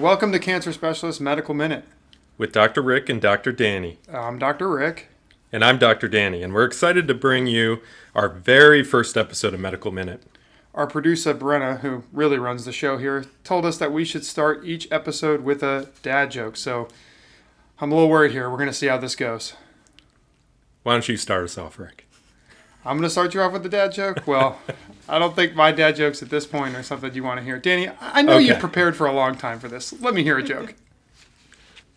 welcome to Cancer Specialist Medical Minute. With Dr. Rick and Dr. Danny. I'm Dr. Rick. And I'm Dr. Danny, and we're excited to bring you our very first episode of Medical Minute. Our producer, Brenna, who really runs the show here, told us that we should start each episode with a dad joke. So I'm a little worried here. We're going to see how this goes. Why don't you start us off, Rick? I'm going to start you off with the dad joke. Well, I don't think my dad jokes at this point are something you want to hear. Danny, I know you've prepared for a long time for this. Let me hear a joke.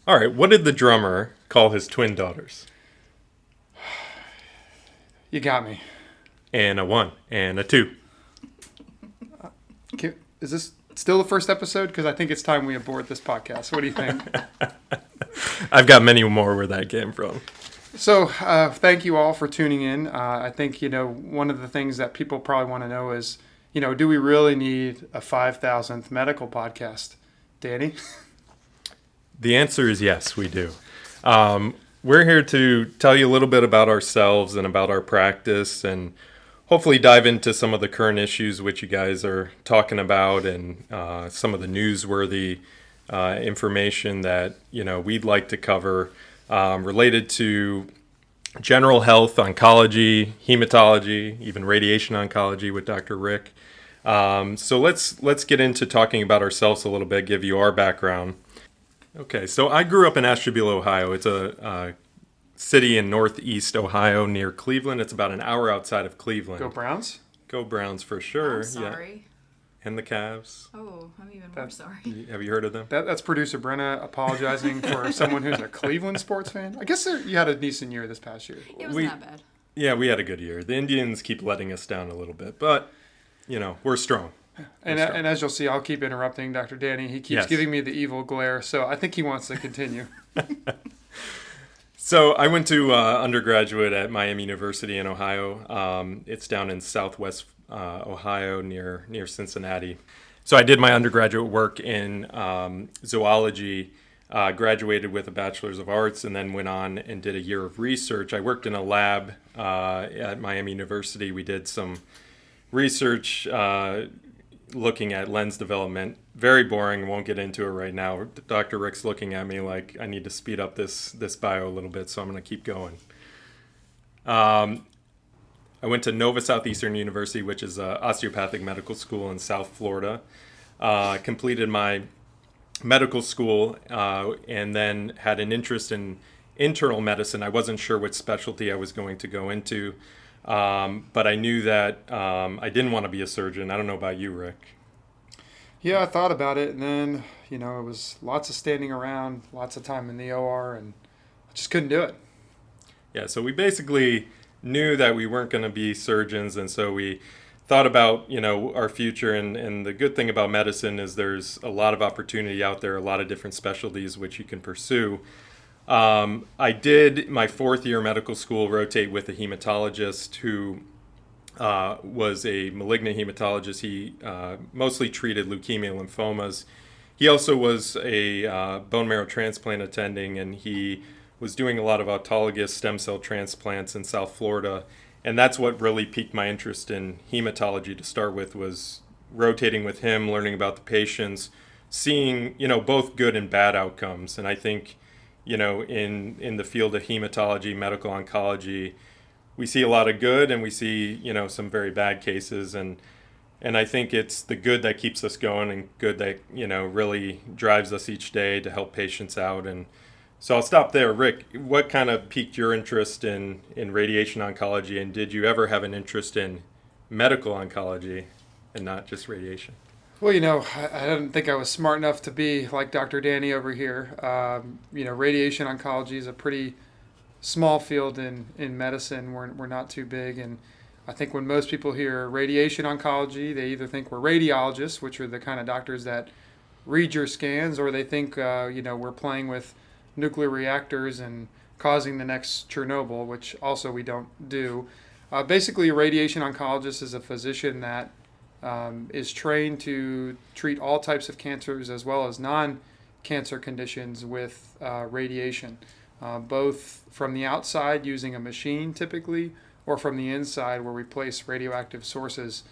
All right, what did the drummer call his twin daughters? You got me. And a 1 and a 2. Is this still the first episode? Because I think it's time we abort this podcast. What do you think? I've got many more where that came from. So thank you all for tuning in. I think, one of the things that people probably want to know is, do we really need a 5,000th medical podcast? Danny? The answer is yes, we do. We're here to tell you a little bit about ourselves and about our practice and hopefully dive into some of the current issues which you guys are talking about and some of the newsworthy information that, we'd like to cover related to general health, oncology, hematology, even radiation oncology with Dr. Rick. So let's get into talking about ourselves a little bit, give you our background. Okay, so I grew up in Ashtabula, Ohio. It's a city in northeast Ohio near Cleveland. It's about an hour outside of Cleveland. Go Browns? Go Browns for sure. I'm sorry. Yeah. And the Cavs. Oh, I'm even more sorry. Have you heard of them? That's producer Brenna apologizing for someone who's a Cleveland sports fan. I guess you had a decent year this past year. It wasn't that bad. Yeah, we had a good year. The Indians keep letting us down a little bit, but, we're strong. And as you'll see, I'll keep interrupting Dr. Danny. He keeps giving me the evil glare, so I think he wants to continue. So I went to undergraduate at Miami University in Ohio. It's down in southwest Ohio near Cincinnati. So I did my undergraduate work in zoology, graduated with a bachelor's of arts, and then went on and did a year of research. I worked in a lab at Miami University. We did some research looking at lens development. Very boring, won't get into it right now. Dr. Rick's looking at me like I need to speed up this bio a little bit, so I'm going to keep going. I went to Nova Southeastern University, which is an osteopathic medical school in South Florida. Completed my medical school and then had an interest in internal medicine. I wasn't sure which specialty I was going to go into. But I knew that I didn't want to be a surgeon. I don't know about you, Rick. Yeah, I thought about it, and then, it was lots of standing around, lots of time in the OR, and I just couldn't do it. Yeah, so we basically knew that we weren't going to be surgeons, and so we thought about, our future, and the good thing about medicine is there's a lot of opportunity out there, a lot of different specialties which you can pursue. I did my 4th year medical school rotate with a hematologist who was a malignant hematologist. He mostly treated leukemia and lymphomas. He also was a bone marrow transplant attending, and he was doing a lot of autologous stem cell transplants in South Florida. And that's what really piqued my interest in hematology to start with, was rotating with him, learning about the patients, seeing, both good and bad outcomes. And I think, in the field of hematology, medical oncology, we see a lot of good and we see, some very bad cases. And I think it's the good that keeps us going and good that, really drives us each day to help patients out. And so I'll stop there. Rick, what kind of piqued your interest in radiation oncology, and did you ever have an interest in medical oncology and not just radiation? Well, I didn't think I was smart enough to be like Dr. Danny over here. Radiation oncology is a pretty small field in medicine. We're not too big. And I think when most people hear radiation oncology, they either think we're radiologists, which are the kind of doctors that read your scans, or they think, we're playing with nuclear reactors and causing the next Chernobyl, which also we don't do. Basically, a radiation oncologist is a physician that is trained to treat all types of cancers as well as non-cancer conditions with radiation, both from the outside using a machine typically, or from the inside where we place radioactive sources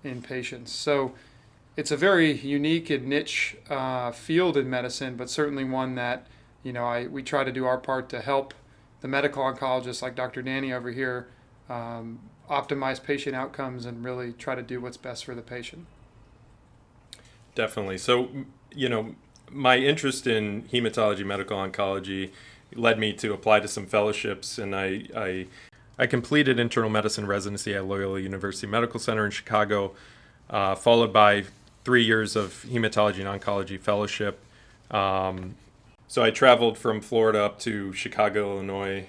in patients. So it's a very unique and niche field in medicine, but certainly one that, we try to do our part to help the medical oncologists like Dr. Danny over here optimize patient outcomes and really try to do what's best for the patient. Definitely. So, my interest in hematology, medical oncology led me to apply to some fellowships, and I completed internal medicine residency at Loyola University Medical Center in Chicago, followed by 3 years of hematology and oncology fellowship. So I traveled from Florida up to Chicago, Illinois,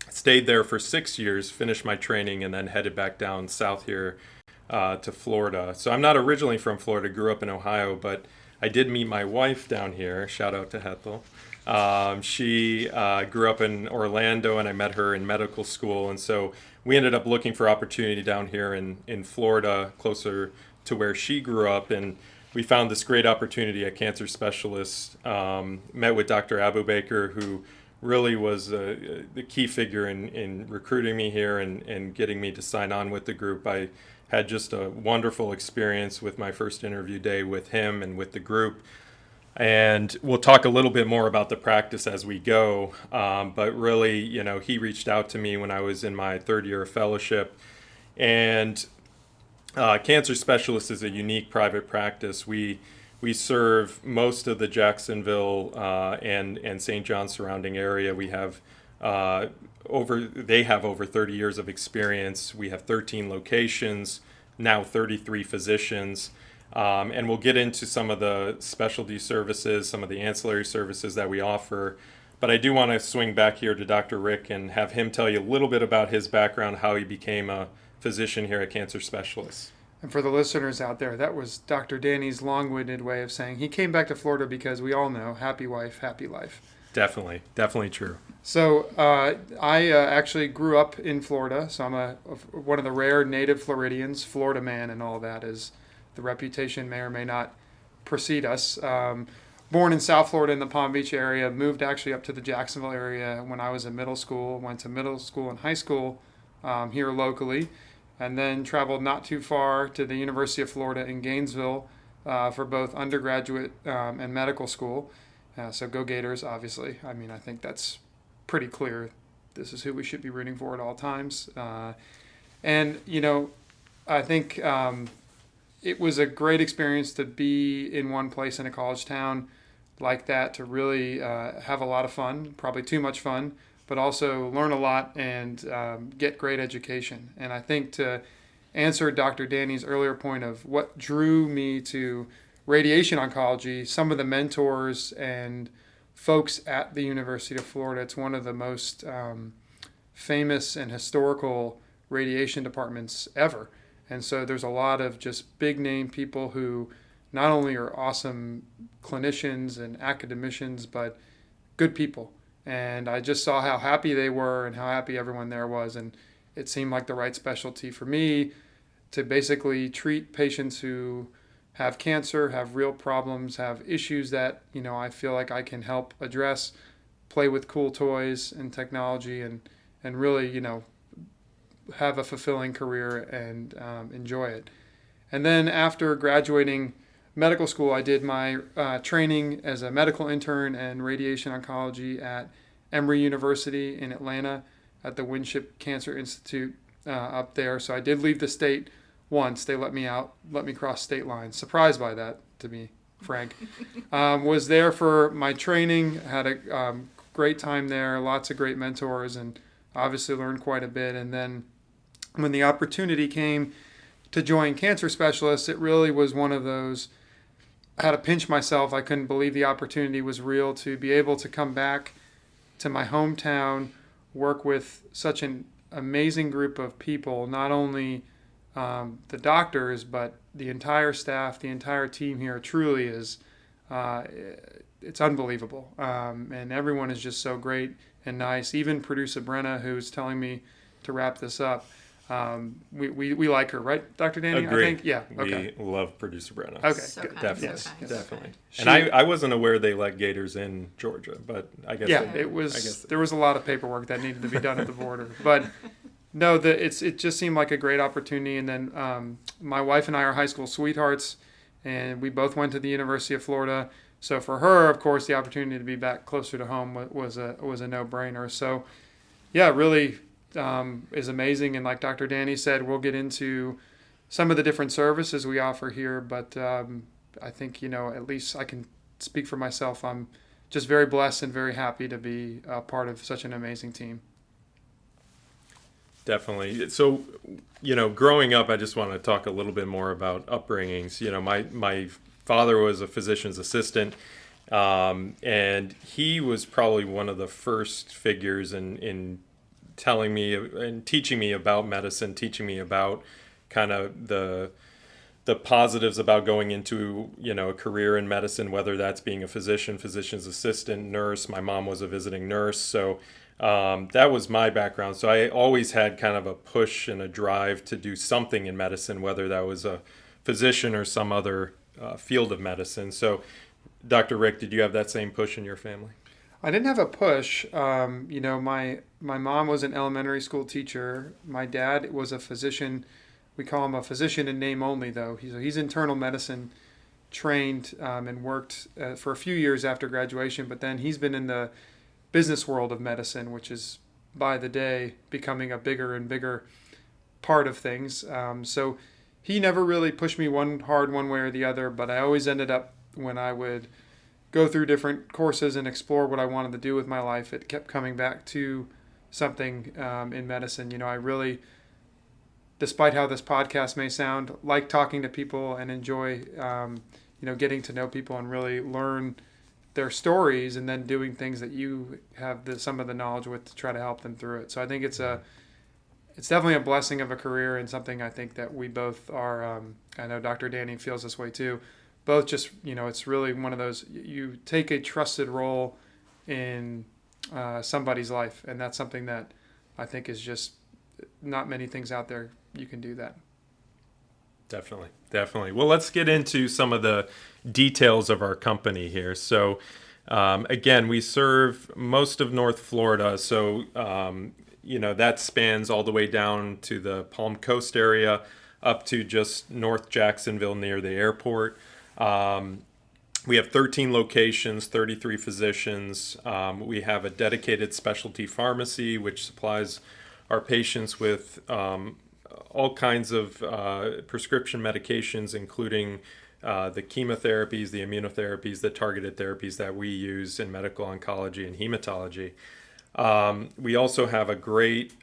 stayed there for 6 years, finished my training, and then headed back down south here to Florida. So I'm not originally from Florida, grew up in Ohio, but I did meet my wife down here. Shout out to Hethel. She grew up in Orlando, and I met her in medical school. And so we ended up looking for opportunity down here in Florida, closer to where she grew up. And we found this great opportunity at Cancer Specialists. Met with Dr. Abu Baker, who really was the key figure in recruiting me here and getting me to sign on with the group. I had just a wonderful experience with my first interview day with him and with the group. And we'll talk a little bit more about the practice as we go. But really, he reached out to me when I was in my third year of fellowship. And Cancer Specialists is a unique private practice. We serve most of the Jacksonville and St. John surrounding area. We have they have over 30 years of experience. We have 13 locations, now 33 physicians. And we'll get into some of the specialty services, some of the ancillary services that we offer. But I do want to swing back here to Dr. Rick and have him tell you a little bit about his background, how he became a physician here at Cancer Specialists. And for the listeners out there, that was Dr. Danny's long-winded way of saying he came back to Florida because we all know happy wife, happy life. Definitely true. So I actually grew up in Florida, so I'm one of the rare native Floridians, Florida man, and all that, as the reputation may or may not precede us. Born in South Florida in the Palm Beach area, moved actually up to the Jacksonville area when I was in middle school, went to middle school and high school here locally, and then traveled not too far to the University of Florida in Gainesville for both undergraduate and medical school. So go Gators, obviously. I mean, I think that's pretty clear. This is who we should be rooting for at all times. And, I think it was a great experience to be in one place in a college town like that, to really have a lot of fun, probably too much fun, but also learn a lot and get great education. And I think to answer Dr. Danny's earlier point of what drew me to radiation oncology, some of the mentors and folks at the University of Florida, it's one of the most famous and historical radiation departments ever. And so there's a lot of just big name people who not only are awesome clinicians and academicians, but good people. And I just saw how happy they were and how happy everyone there was. And it seemed like the right specialty for me to basically treat patients who have cancer, have real problems, have issues that, I feel like I can help address, play with cool toys and technology, and really, have a fulfilling career and enjoy it. And then after graduating medical school, I did my training as a medical intern and radiation oncology at Emory University in Atlanta at the Winship Cancer Institute up there. So I did leave the state once. They let me cross state lines. Surprised by that, to be frank. Was there for my training, had a great time there, lots of great mentors, and obviously learned quite a bit. And then when the opportunity came to join Cancer Specialists, it really was one of those, I had to pinch myself. I couldn't believe the opportunity was real to be able to come back to my hometown, work with such an amazing group of people, not only the doctors, but the entire staff, the entire team here truly is, it's unbelievable. And everyone is just so great and nice. Even producer Brenna, who's telling me to wrap this up, we like her, right, Dr. Danny? Agreed. I think, yeah. Okay. We love producer Brenna. Okay, So good. kind, Definitely, so kind, definitely. so kind. And I wasn't aware they let Gators in Georgia, but I guess Yeah, they- it was. I guess There was a lot of paperwork that needed to be done at the border, but No, it just seemed like a great opportunity. And then my wife and I are high school sweethearts, and we both went to the University of Florida. So for her, of course, the opportunity to be back closer to home was a no-brainer. So yeah, really is amazing. And like Dr. Danny said, we'll get into some of the different services we offer here. But I think, at least I can speak for myself. I'm just very blessed and very happy to be a part of such an amazing team. Definitely. So, growing up, I just want to talk a little bit more about upbringings. My father was a physician's assistant, and he was probably one of the first figures in telling me and teaching me about medicine, teaching me about kind of the positives about going into a career in medicine, whether that's being a physician, physician's assistant, nurse. My mom was a visiting nurse, so that was my background. So I always had kind of a push and a drive to do something in medicine, whether that was a physician or some other field of medicine. So, Dr. Rick, did you have that same push in your family? I didn't have a push. My mom was an elementary school teacher. My dad was a physician. We call him a physician in name only, though. He's internal medicine trained and worked for a few years after graduation, but then he's been in the business world of medicine, which is by the day becoming a bigger and bigger part of things. So he never really pushed me one way or the other, but I always ended up, when I would go through different courses and explore what I wanted to do with my life, it kept coming back to something in medicine. I really, despite how this podcast may sound, like talking to people and enjoy, getting to know people and really learn their stories, and then doing things that you have some of the knowledge with to try to help them through it. So I think it's definitely a blessing of a career, and something I think that we both are. I know Dr. Danny feels this way too. Both just, it's really one of those, you take a trusted role in somebody's life, and that's something that I think is just not many things out there you can do that. Definitely. Well, let's get into some of the details of our company here. So, again, we serve most of North Florida. So, that spans all the way down to the Palm Coast area, up to just North Jacksonville near the airport. We have 13 locations, 33 physicians. We have a dedicated specialty pharmacy, which supplies our patients with all kinds of prescription medications, including the chemotherapies, the immunotherapies, the targeted therapies that we use in medical oncology and hematology. We also have a great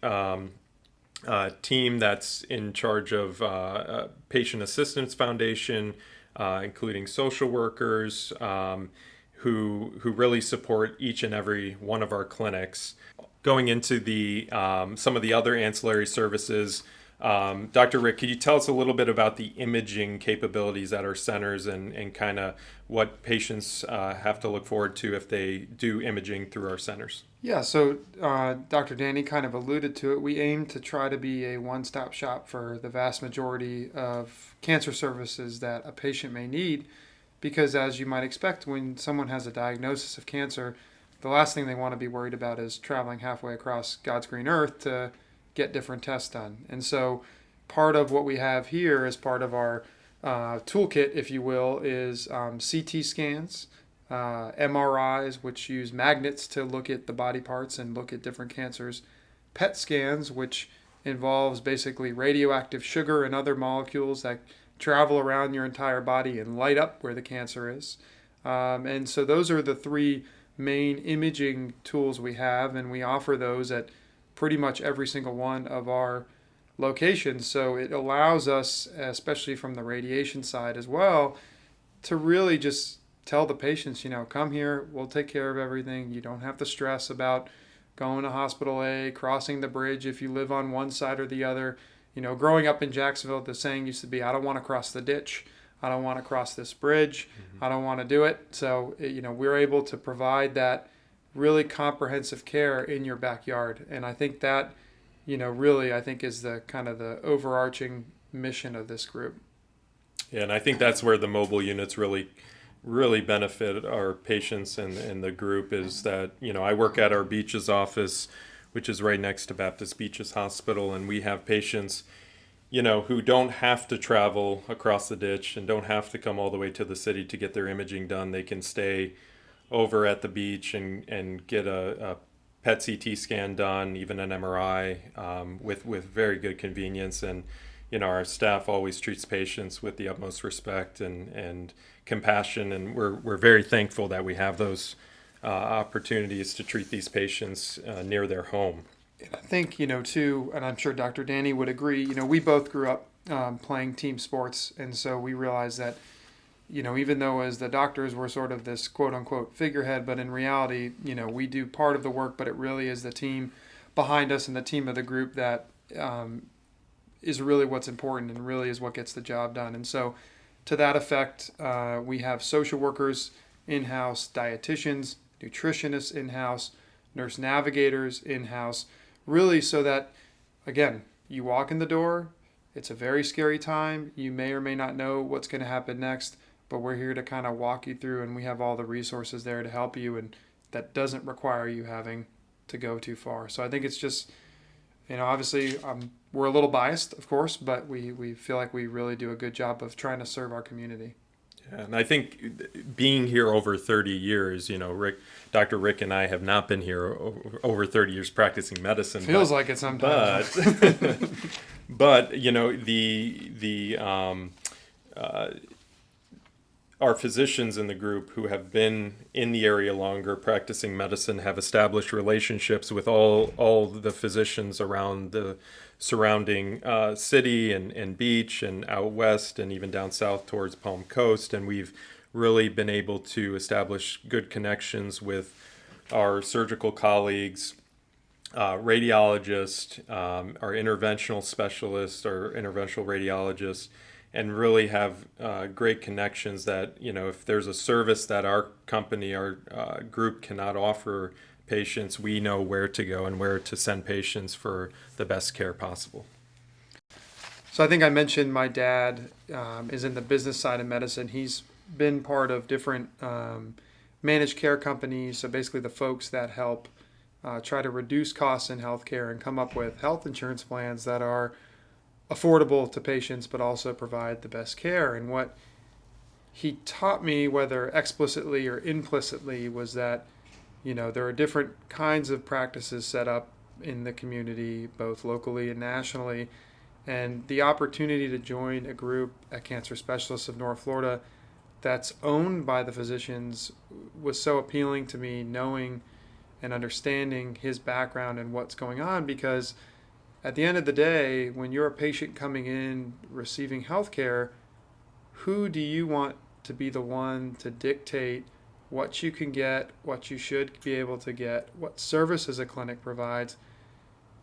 team that's in charge of Patient Assistance Foundation, including social workers who really support each and every one of our clinics. Going into the some of the other ancillary services, Dr. Rick, could you tell us a little bit about the imaging capabilities at our centers and kind of what patients have to look forward to if they do imaging through our centers? Yeah, so Dr. Danny kind of alluded to it. We aim to try to be a one-stop shop for the vast majority of cancer services that a patient may need, because as you might expect, when someone has a diagnosis of cancer, the last thing they want to be worried about is traveling halfway across God's green earth to get different tests done. And so part of what we have here as part of our toolkit, if you will, is CT scans, MRIs, which use magnets to look at the body parts and look at different cancers, PET scans, which involves basically radioactive sugar and other molecules that travel around your entire body and light up where the cancer is. And so those are the three main imaging tools we have, and we offer those at pretty much every single one of our locations. So it allows us, especially from the radiation side as well, to really just tell the patients, come here, we'll take care of everything. You don't have to stress about going to hospital A, crossing the bridge if you live on one side or the other. Growing up in Jacksonville, the saying used to be, I don't want to cross the ditch. I don't want to cross this bridge. Mm-hmm. I don't want to do it. So, we're able to provide that really comprehensive care in your backyard. And I think that, really, I think is the kind of the overarching mission of this group. Yeah, and I think that's where the mobile units really benefit our patients and the group is that, I work at our Beaches office. which is right next to Baptist Beaches Hospital. And we have patients, who don't have to travel across the ditch and don't have to come all the way to the city to get their imaging done. They can stay over at the beach and get a PET CT scan done, even an MRI, with very good convenience. And our staff always treats patients with the utmost respect and compassion, and we're very thankful that we have those opportunities to treat these patients near their home. I think, too, and I'm sure Dr. Danny would agree, we both grew up playing team sports, and so we realized that, even though as the doctors we're sort of this quote-unquote figurehead, but in reality, we do part of the work, but it really is the team behind us and the team of the group that is really what's important and really is what gets the job done. And so to that effect, we have social workers in-house, dietitians, nutritionists in-house, nurse navigators in-house, really so that, again, you walk in the door, it's a very scary time, you may or may not know what's going to happen next, but we're here to kind of walk you through, and we have all the resources there to help you, and that doesn't require you having to go too far. So I think it's just, obviously we're a little biased, of course, but we feel like we really do a good job of trying to serve our community. Yeah, and I think being here over 30 years, Dr. Rick and I have not been here over 30 years practicing medicine. Feels like it sometimes. But our physicians in the group who have been in the area longer practicing medicine have established relationships with all the physicians around the surrounding city and beach and out west and even down south towards Palm Coast. And we've really been able to establish good connections with our surgical colleagues, radiologists, our interventional specialists, our interventional radiologists, and really have great connections that, if there's a service that our company, our group cannot offer patients, we know where to go and where to send patients for the best care possible. So I think I mentioned my dad is in the business side of medicine. He's been part of different managed care companies, so basically the folks that help try to reduce costs in healthcare and come up with health insurance plans that are affordable to patients but also provide the best care. And what he taught me, whether explicitly or implicitly, was that there are different kinds of practices set up in the community, both locally and nationally, and the opportunity to join a group at Cancer Specialists of North Florida that's owned by the physicians was so appealing to me, knowing and understanding his background and what's going on, because at the end of the day, when you're a patient coming in receiving health care, who do you want to be the one to dictate what you can get, what you should be able to get, what services a clinic provides?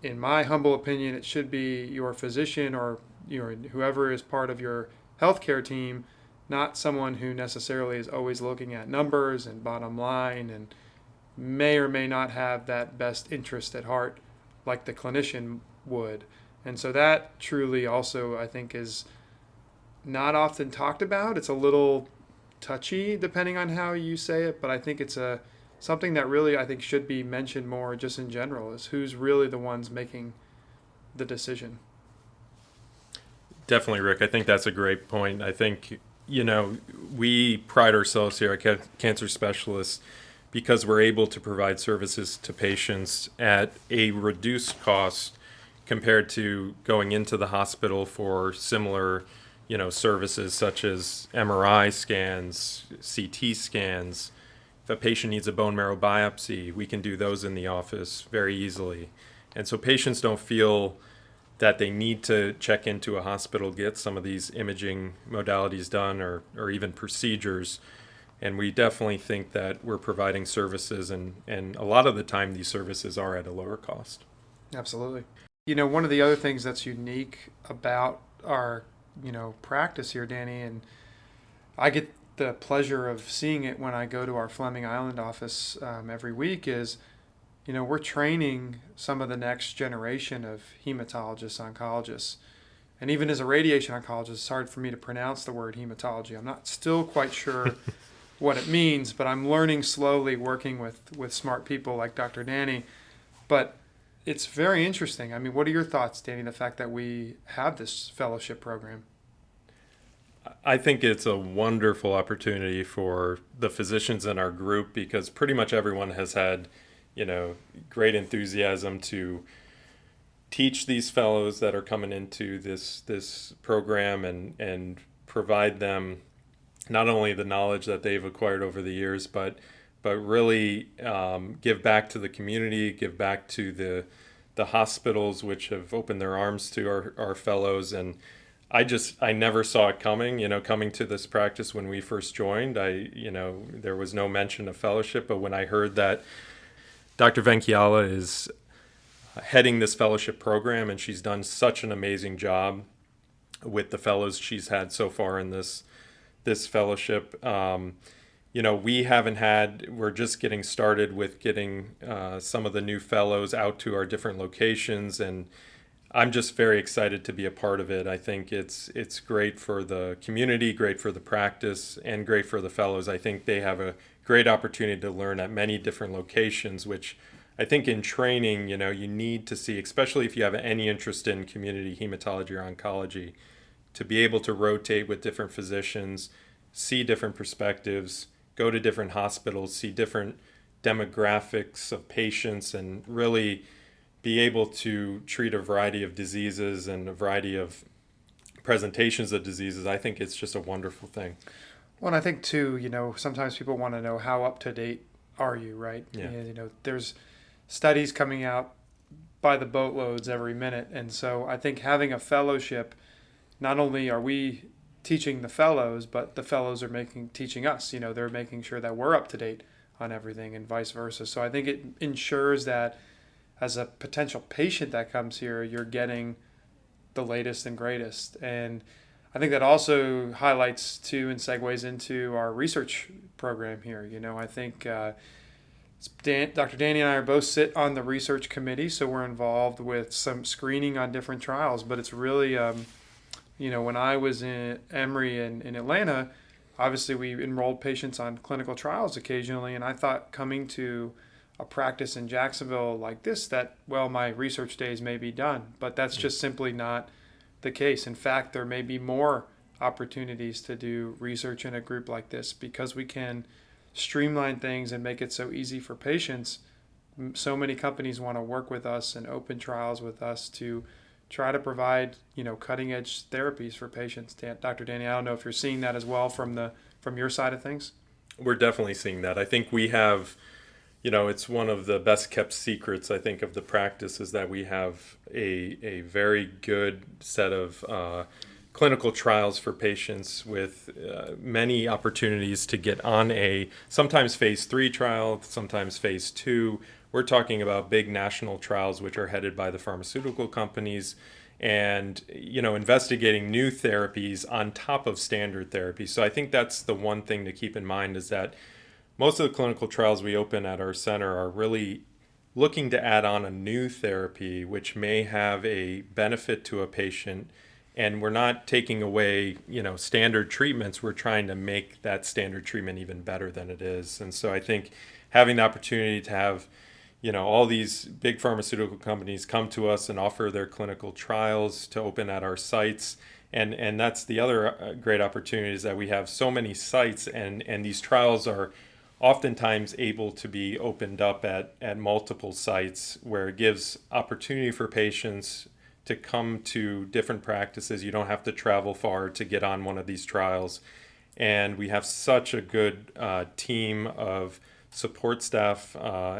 In my humble opinion, it should be your physician or whoever is part of your healthcare team, not someone who necessarily is always looking at numbers and bottom line and may or may not have that best interest at heart like the clinician would. And so that truly also, I think, is not often talked about. It's a little touchy depending on how you say it, but I think it's something that really I think should be mentioned more just in general, is who's really the ones making the decision. Definitely, Rick. I think that's a great point. I think, we pride ourselves here at Cancer Specialists because we're able to provide services to patients at a reduced cost compared to going into the hospital for similar, services such as MRI scans, CT scans. If a patient needs a bone marrow biopsy, we can do those in the office very easily. And so patients don't feel that they need to check into a hospital, get some of these imaging modalities done or even procedures. And we definitely think that we're providing services, and a lot of the time these services are at a lower cost. Absolutely. One of the other things that's unique about our, practice here, Danny, and I get the pleasure of seeing it when I go to our Fleming Island office every week, is, we're training some of the next generation of hematologists, oncologists. And even as a radiation oncologist, it's hard for me to pronounce the word hematology. I'm not still quite sure what it means, but I'm learning slowly working with smart people like Dr. Danny. But it's very interesting. I mean, what are your thoughts, Danny, the fact that we have this fellowship program? I think it's a wonderful opportunity for the physicians in our group because pretty much everyone has had, great enthusiasm to teach these fellows that are coming into this program and provide them not only the knowledge that they've acquired over the years, but really give back to the community, give back to the hospitals which have opened their arms to our fellows. And I never saw it coming, coming to this practice when we first joined. There was no mention of fellowship, but when I heard that Dr. Venkiala is heading this fellowship program and she's done such an amazing job with the fellows she's had so far in this fellowship, we're just getting started with getting some of the new fellows out to our different locations, and I'm just very excited to be a part of it. I think it's great for the community, great for the practice, and great for the fellows. I think they have a great opportunity to learn at many different locations, which I think in training, you need to see, especially if you have any interest in community hematology or oncology, to be able to rotate with different physicians, see different perspectives, go to different hospitals, see different demographics of patients, and really be able to treat a variety of diseases and a variety of presentations of diseases. I think it's just a wonderful thing. Well, and I think too, sometimes people want to know how up to date are you, right? Yeah. There's studies coming out by the boatloads every minute. And so I think having a fellowship, not only are we teaching the fellows, but the fellows are teaching us, they're making sure that we're up to date on everything and vice versa. So I think it ensures that as a potential patient that comes here, you're getting the latest and greatest. And I think that also highlights too and segues into our research program here. I think Dr. Danny and I both sit on the research committee, so we're involved with some screening on different trials. But it's really, when I was in Emory in Atlanta, obviously we enrolled patients on clinical trials occasionally, and I thought coming to a practice in Jacksonville like this that, my research days may be done. But that's just simply not the case. In fact, there may be more opportunities to do research in a group like this because we can streamline things and make it so easy for patients. So many companies want to work with us and open trials with us to try to provide, cutting edge therapies for patients. Dr. Danny, I don't know if you're seeing that as well from your side of things. We're definitely seeing that. I think we have, it's one of the best kept secrets, I think, of the practice is that we have a very good set of clinical trials for patients with many opportunities to get on a sometimes phase 3 trial, sometimes phase 2. We're talking about big national trials which are headed by the pharmaceutical companies and, investigating new therapies on top of standard therapy. So I think that's the one thing to keep in mind is that most of the clinical trials we open at our center are really looking to add on a new therapy which may have a benefit to a patient. And we're not taking away, standard treatments. We're trying to make that standard treatment even better than it is. And so I think having the opportunity to have, all these big pharmaceutical companies come to us and offer their clinical trials to open at our sites. And that's the other great opportunity is that we have so many sites and these trials are oftentimes able to be opened up at multiple sites where it gives opportunity for patients to come to different practices. You don't have to travel far to get on one of these trials. And we have such a good team of support staff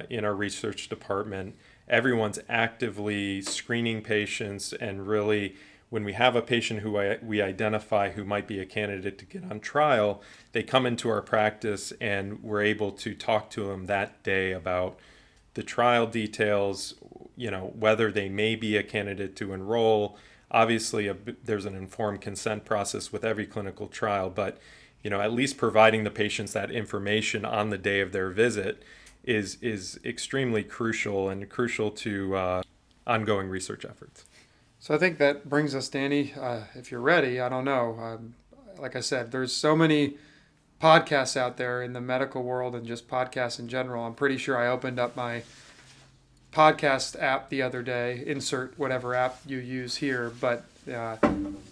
in our research department. Everyone's actively screening patients, and really when we have a patient who we identify who might be a candidate to get on trial, they come into our practice and we're able to talk to them that day about the trial details, whether they may be a candidate to enroll. Obviously, there's an informed consent process with every clinical trial, but at least providing the patients that information on the day of their visit is extremely crucial and crucial to ongoing research efforts. So I think that brings us, Danny, if you're ready, I don't know. Like I said, there's so many podcasts out there in the medical world and just podcasts in general. I'm pretty sure I opened up my podcast app the other day. Insert whatever app you use here, but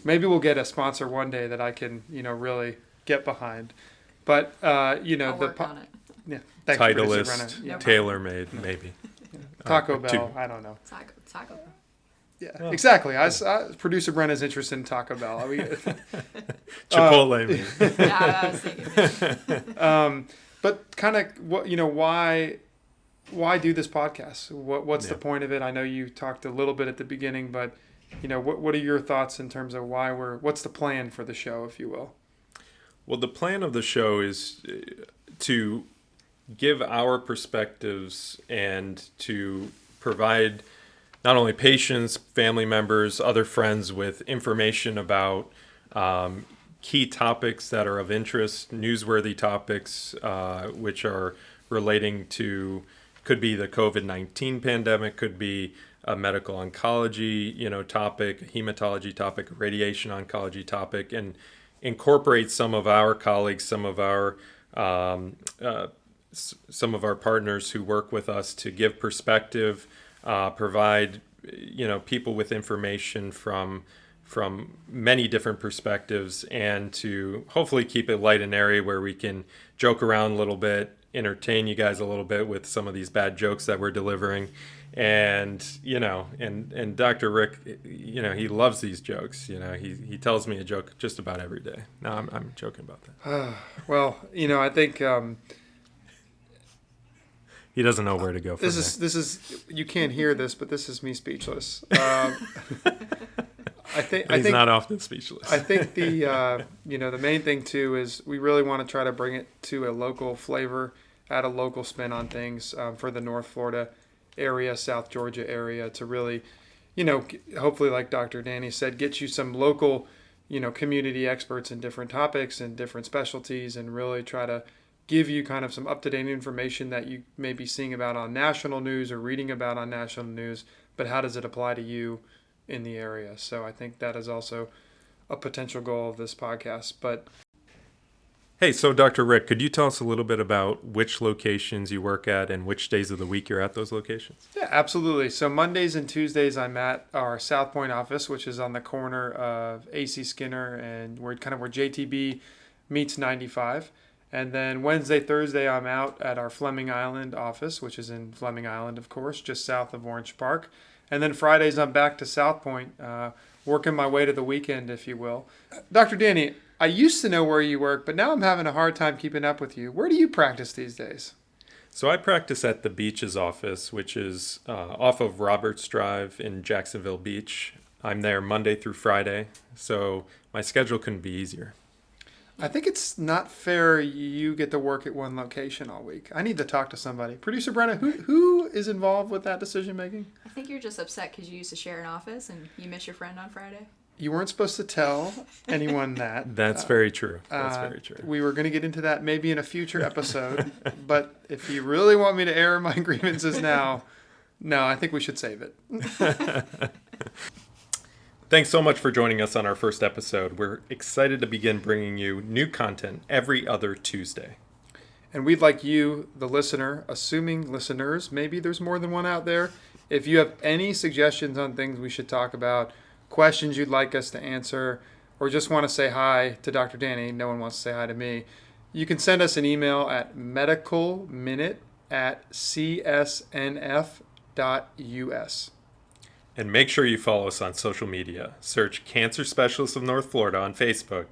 maybe we'll get a sponsor one day that I can, really get behind. But I'll work on it. Yeah, thanks, Producer Titleist, Brenna. Yeah. tailor-made, maybe. Taco two. Bell. I don't know. Taco. Yeah, exactly. Producer Brenna's interested in Taco Bell. Chipotle. maybe. Yeah, I was thinking. But kind of what why do this podcast? What's the point of it? I know you talked a little bit at the beginning, but what are your thoughts in terms of what's the plan for the show, if you will? Well, the plan of the show is to give our perspectives and to provide not only patients, family members, other friends with information about key topics that are of interest, newsworthy topics, which are relating to, could be the COVID-19 pandemic, could be a medical oncology, topic, hematology topic, radiation oncology topic, and incorporate some of our colleagues, some of our partners who work with us to give perspective, provide people with information from many different perspectives, and to hopefully keep it light and airy where we can joke around a little bit, entertain you guys a little bit with some of these bad jokes that we're delivering. And and Dr. Rick, he loves these jokes. He tells me a joke just about every day. No, I'm joking about that. Well, I think he doesn't know where to go from this is you can't hear this, but this is me speechless. I think not often speechless. I think the the main thing too is we really want to try to bring it to a local flavor, add a local spin on things for the North Florida area, South Georgia area, to really, hopefully, like Dr. Danny said, get you some local, community experts in different topics and different specialties, and really try to give you kind of some up-to-date information that you may be seeing about on national news or reading about on national news, but how does it apply to you in the area? So I think that is also a potential goal of this podcast. But hey, so Dr. Rick, could you tell us a little bit about which locations you work at and which days of the week you're at those locations? Yeah, absolutely. So Mondays and Tuesdays I'm at our South Point office, which is on the corner of AC Skinner and where JTB meets 95. And then Wednesday, Thursday, I'm out at our Fleming Island office, which is in Fleming Island, of course, just south of Orange Park. And then Fridays, I'm back to South Point, working my way to the weekend, if you will. Dr. Danny, I used to know where you work, but now I'm having a hard time keeping up with you. Where do you practice these days? So I practice at the Beaches office, which is off of Roberts Drive in Jacksonville Beach. I'm there Monday through Friday, so my schedule couldn't be easier. I think it's not fair you get to work at one location all week. I need to talk to somebody. Producer Brenna, who is involved with that decision making? I think you're just upset because you used to share an office and you miss your friend on Friday. You weren't supposed to tell anyone that. That's very true. That's very true. We were going to get into that maybe in a future episode, but if you really want me to air my grievances now, no, I think we should save it. Thanks so much for joining us on our first episode. We're excited to begin bringing you new content every other Tuesday. And we'd like you, the listener, assuming listeners, maybe there's more than one out there, if you have any suggestions on things we should talk about, questions you'd like us to answer, or just want to say hi to Dr. Danny, no one wants to say hi to me, you can send us an email at medicalminute@csnf.us. And make sure you follow us on social media. Search Cancer Specialists of North Florida on Facebook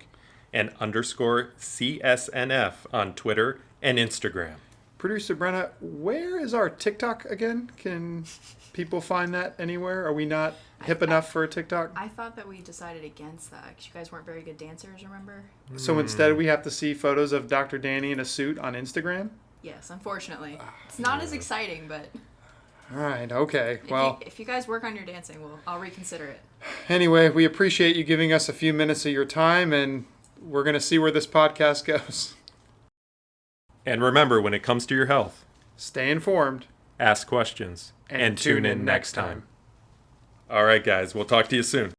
and _CSNF on Twitter and Instagram. Producer Brenna, where is our TikTok again? Can people find that anywhere? Are we not hip enough for a TikTok? I thought that we decided against that because you guys weren't very good dancers, remember? So instead we have to see photos of Dr. Danny in a suit on Instagram? Yes, unfortunately. It's not as exciting, but... All right, okay. Well, if you guys work on your dancing, I'll reconsider it. Anyway, we appreciate you giving us a few minutes of your time, and we're going to see where this podcast goes. And remember, when it comes to your health, stay informed, ask questions, and tune in next time. All right, guys, we'll talk to you soon.